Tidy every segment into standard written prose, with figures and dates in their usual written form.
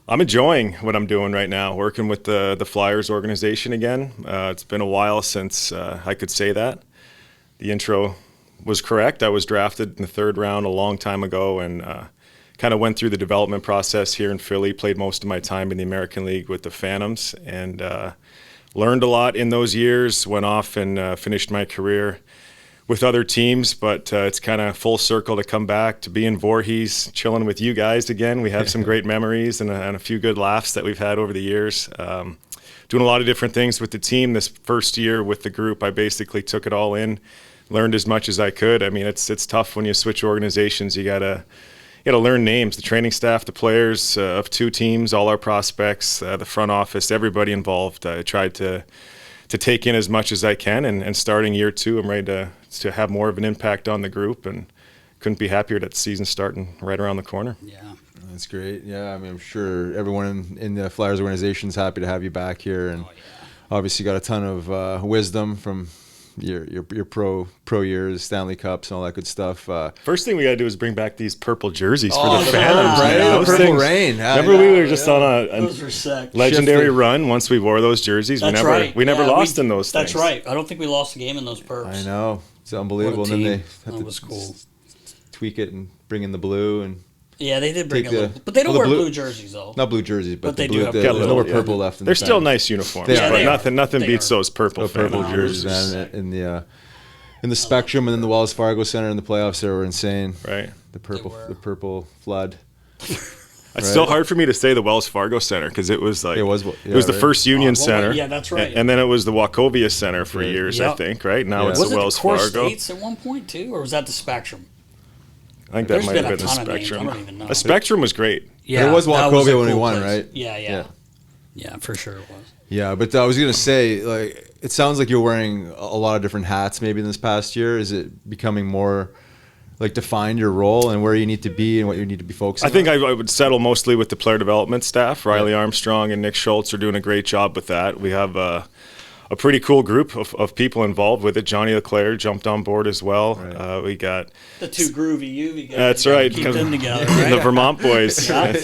I'm enjoying what I'm doing right now, working with the Flyers organization again. It's been a while since I could say that. The intro was correct. I was drafted in the third round a long time ago, and kind of went through the development process here in Philly, played most of my time in the American League with the Phantoms, and learned a lot in those years, went off and finished my career with other teams, but it's kind of full circle to come back to be in Voorhees, chilling with you guys again. We have some great memories and a few good laughs that we've had over the years. Doing a lot of different things with the team. This first year with the group, I basically took it all in, learned as much as I could. I mean, it's tough when you switch organizations. You gotta learn names, the training staff, the players of two teams, all our prospects, the front office, everybody involved. I tried to take in as much as I can, and starting year two, I'm ready to have more of an impact on the group, and couldn't be happier that the season's starting right around the corner. Yeah. That's great. Yeah, I mean, I'm sure everyone in the Flyers organization is happy to have you back here, and obviously got a ton of wisdom from your pro years, Stanley Cups, and all that good stuff. First thing we got to do is bring back these purple jerseys for the Phantoms. Right? Those Purple things, Rain. Remember, we were just on Those are sick. legendary run once we wore those jerseys. That's We never Yeah, lost in those things. That's right. I don't think we lost a game in those perps. I know. It's unbelievable. What a And then team. they have That to was cool. tweak it and bring in the blue, and Yeah, they did bring Take a the- little, but they don't well, wear the blue blue- jerseys though. not blue jerseys, but But they the do blue. have There's color. no more Yeah. purple left. In They're the still Phantoms. nice uniforms, They are. but They are. nothing They beats are. those purple Purple Phantom jerseys, jerseys. man, in the Spectrum, and then the Wells Fargo Center in the playoffs. They were insane. Right. The purple, were. the purple flood. It's still hard for me to say the Wells Fargo Center because it was like It was the right. First Union Center. yeah, that's right. And then it was the Wachovia Center for Yeah. years, Yep. I think. Right now Yeah. it's Was the it Wells the Core Fargo. States at one point too, or was that the Spectrum? I think that There's might been have a been the ton of names. I Spectrum. don't even know. The Spectrum was great. Yeah, it was that Wachovia a when we cool won, place. right? Yeah, for sure it was. Yeah, but I was gonna say, like, it sounds like you're wearing a lot of different hats. Maybe in this past year, is it becoming more like defined your role and where you need to be and what you need to be focusing I think on? I would settle mostly with the player development staff. Riley Armstrong and Nick Schultz are doing a great job with that. We have a pretty cool group of people involved with it. Johnny Leclerc jumped on board as well. Right. We got The two groovy UV guys. that's you gotta right. Keep them together, right? The Vermont boys. Yeah.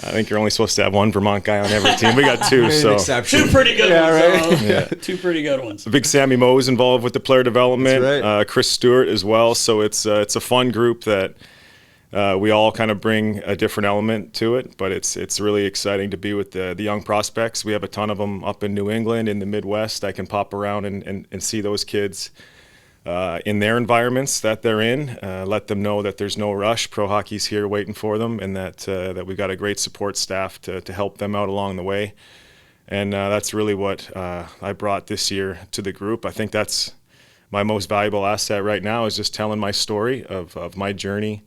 I think you're only supposed to have one Vermont guy on every team. We got two, so Exception. Two pretty good ones. right. Though. Two pretty good ones. Big Sammy Moe is involved with the player development. That's right. Chris Stewart as well. So it's a fun group that we all kind of bring a different element to it. But it's really exciting to be with the young prospects. We have a ton of them up in New England, in the Midwest. I can pop around and see those kids in their environments that they're in. Let them know that there's no rush. Pro hockey's here waiting for them, and that we've got a great support staff to help them out along the way. And that's really what I brought this year to the group. I think that's my most valuable asset right now, is just telling my story of my journey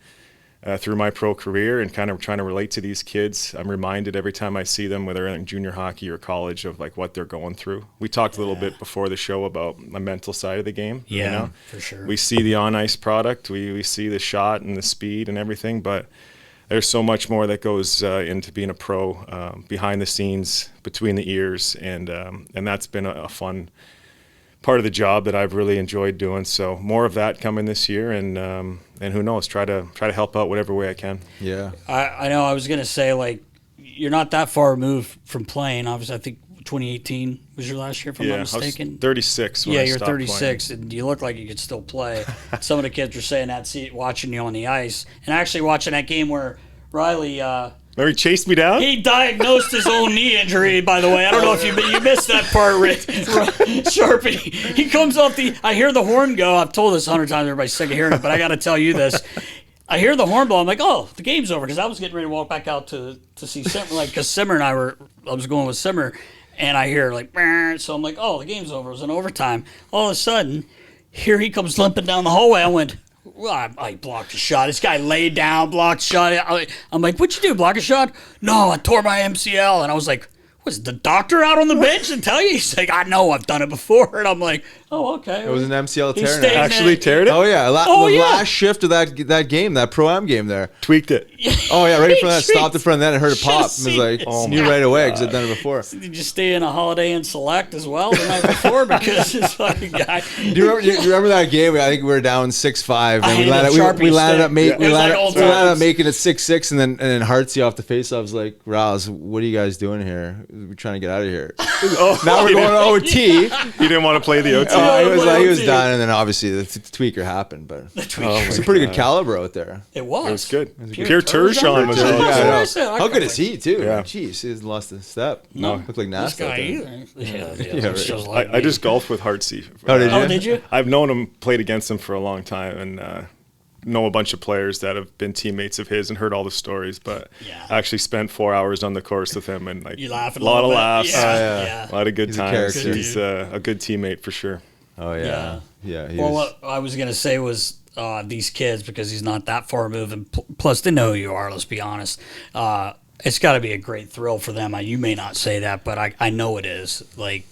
through my pro career and kind of trying to relate to these kids. I'm reminded every time I see them, whether in junior hockey or college, of like what they're going through. We talked a little bit before the show about the mental side of the game. Yeah, you know? for sure. We see the on-ice product. We see the shot and the speed and everything, but there's so much more that goes into being a pro, behind the scenes, between the ears, and that's been a fun part of the job that I've really enjoyed doing. So more of that coming this year, and who knows, try to help out whatever way I can. Yeah. I know. I was gonna say, like, you're not that far removed from playing. Obviously, I think 2018 was your last year, if I'm not I was mistaken. 36 when Yeah, I you're stopped 36, and you look like you could still play. Some of the kids were saying that, watching you on the ice, and actually watching that game where Riley, Remember he chased me down? he diagnosed his own knee injury. By the way, I don't know if you missed that part, Rick. Sharpie. He comes off I hear the horn go. I've told this 100 times. Everybody's sick of hearing it, but I got to tell you this. I hear the horn blow. I'm like, oh, the game's over, because I was getting ready to walk back out to see Simmer, like, because Simmer and I was going with Simmer, and I hear like, "Brr," so I'm like, oh, the game's over. It was an overtime. All of a sudden, here he comes limping down the hallway. I went, well, I blocked a shot. This guy laid down, blocked a shot. I'm like, what'd you do, block a shot? No, I tore my MCL. And I was like, was the doctor out on the bench to tell you? He's like, I know, I've done it before. And I'm like, Oh, okay. It was an MCL He tear. stayed now. Actually teared it? Oh yeah, Oh, the yeah. last shift of that game, that Pro-Am game there. Tweaked it. Oh yeah, right in front of that, Tweaked. stopped in front of that and heard it pop. Should've And was like, seen it. knew right away because I'd done it before. Did you stay in a Holiday Inn Select as well the night before? Because this fucking guy. Do you remember that game? I think we were down 6-5, I and we hated landed, Sharpie we landed up stick. we It was landed, like old we landed up times. making it 6-6, and then Hartsey off the faceoff was like, Rouse, what are you guys doing here? We're trying to get out of here. Now we're going to OT. You didn't want to play the OT. He was done, and then obviously the tweaker happened, but it's a pretty good caliber out there. It was. It was good. Pierre Pierre Turgeon was Turgeon. on Yeah, I know. That's what I said. How good is he too? Yeah. Jeez, he hasn't lost a step. No. Looked like This nasty. guy out there. either. Yeah, Yeah, it's right. just like I just golfed with Hartsey. Oh, did you? Oh, did you? I've known him, played against him for a long time, and know a bunch of players that have been teammates of his and heard all the stories. But Yeah. I actually spent 4 hours on the course with him, and like You laughing a lot of bit. laughs, Yeah. a lot of good He's a times. character. He's a good teammate for sure. Oh yeah, yeah. He Well, was, what I was gonna say was these kids, because he's not that far removed, and plus they know who you are. Let's be honest. It's got to be a great thrill for them. You may not say that, but I know it is. Like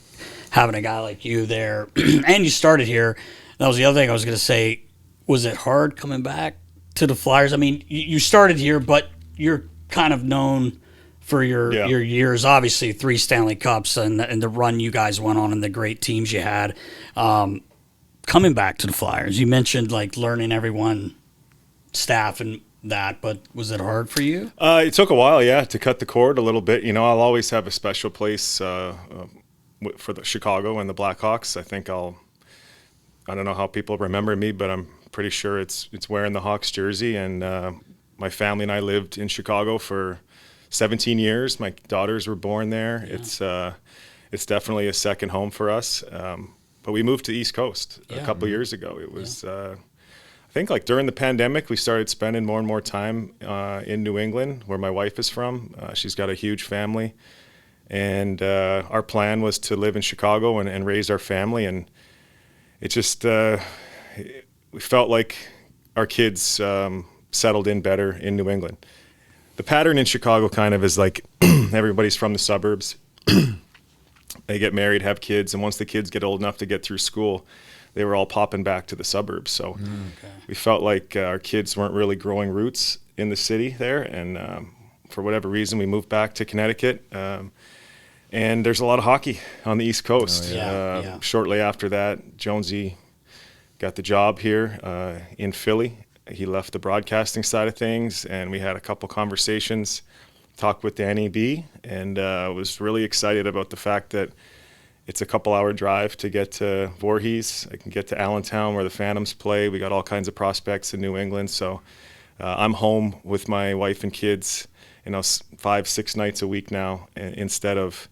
having a guy like you there, and you started here. That was the other thing I was gonna say. Was it hard coming back to the Flyers? I mean, you started here, but you're kind of known for your years. Obviously, 3 Stanley Cups and the run you guys went on and the great teams you had. Coming back to the Flyers, you mentioned like learning everyone, staff and that, but was it hard for you? It took a while, to cut the cord a little bit. You know, I'll always have a special place for the Chicago and the Blackhawks. I don't know how people remember me, but I'm pretty sure it's wearing the Hawks jersey. And my family and I lived in Chicago for 17 years. My daughters were born there. Yeah. It's definitely a second home for us. But we moved to the East Coast a couple years ago. It was, I think, like during the pandemic, we started spending more and more time in New England, where my wife is from. She's got a huge family. And our plan was to live in Chicago and raise our family. And it just, we felt like our kids settled in better in New England. The pattern in Chicago kind of is like everybody's from the suburbs. They get married, have kids, and once the kids get old enough to get through school, they were all popping back to the suburbs. So we felt like our kids weren't really growing roots in the city there, and for whatever reason, we moved back to Connecticut. And there's a lot of hockey on the East Coast. Shortly after that, Jonesy got the job here in Philly. He left the broadcasting side of things, and we had a couple conversations, talked with Danny B, and was really excited about the fact that it's a couple-hour drive to get to Voorhees. I can get to Allentown where the Phantoms play. We got all kinds of prospects in New England, so I'm home with my wife and kids, 5-6 nights a week now, instead of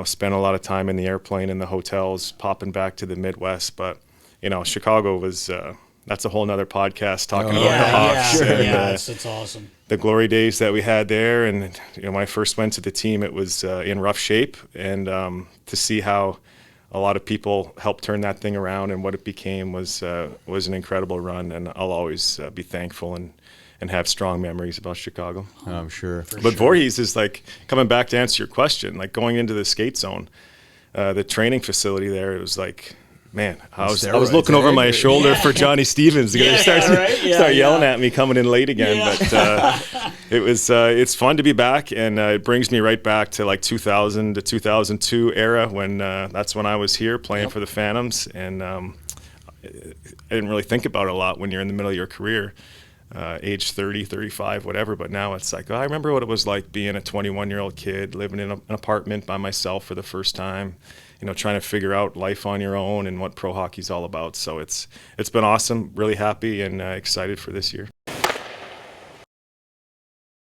spend a lot of time in the airplane, in the hotels, popping back to the Midwest. But Chicago was that's a whole nother podcast talking about the Hawks. And, it's awesome. The glory days that we had there, and when I first went to the team, it was in rough shape, and to see how a lot of people helped turn that thing around and what it became was an incredible run, and I'll always be thankful and have strong memories about Chicago. I'm sure. But Voorhees is like, coming back to answer your question, like going into the skate zone, the training facility there, it was like, man, I was looking over my shoulder for Johnny Stevens to start yelling at me coming in late again. But it's fun to be back, and it brings me right back to like 2000 to 2002 era when that's when I was here playing for the Phantoms, and I didn't really think about it a lot when you're in the middle of your career. Age 30, 35, whatever. But now it's like, I remember what it was like being a 21-year-old kid living in an apartment by myself for the first time, trying to figure out life on your own and what pro hockey's all about. So it's been awesome, really happy and excited for this year.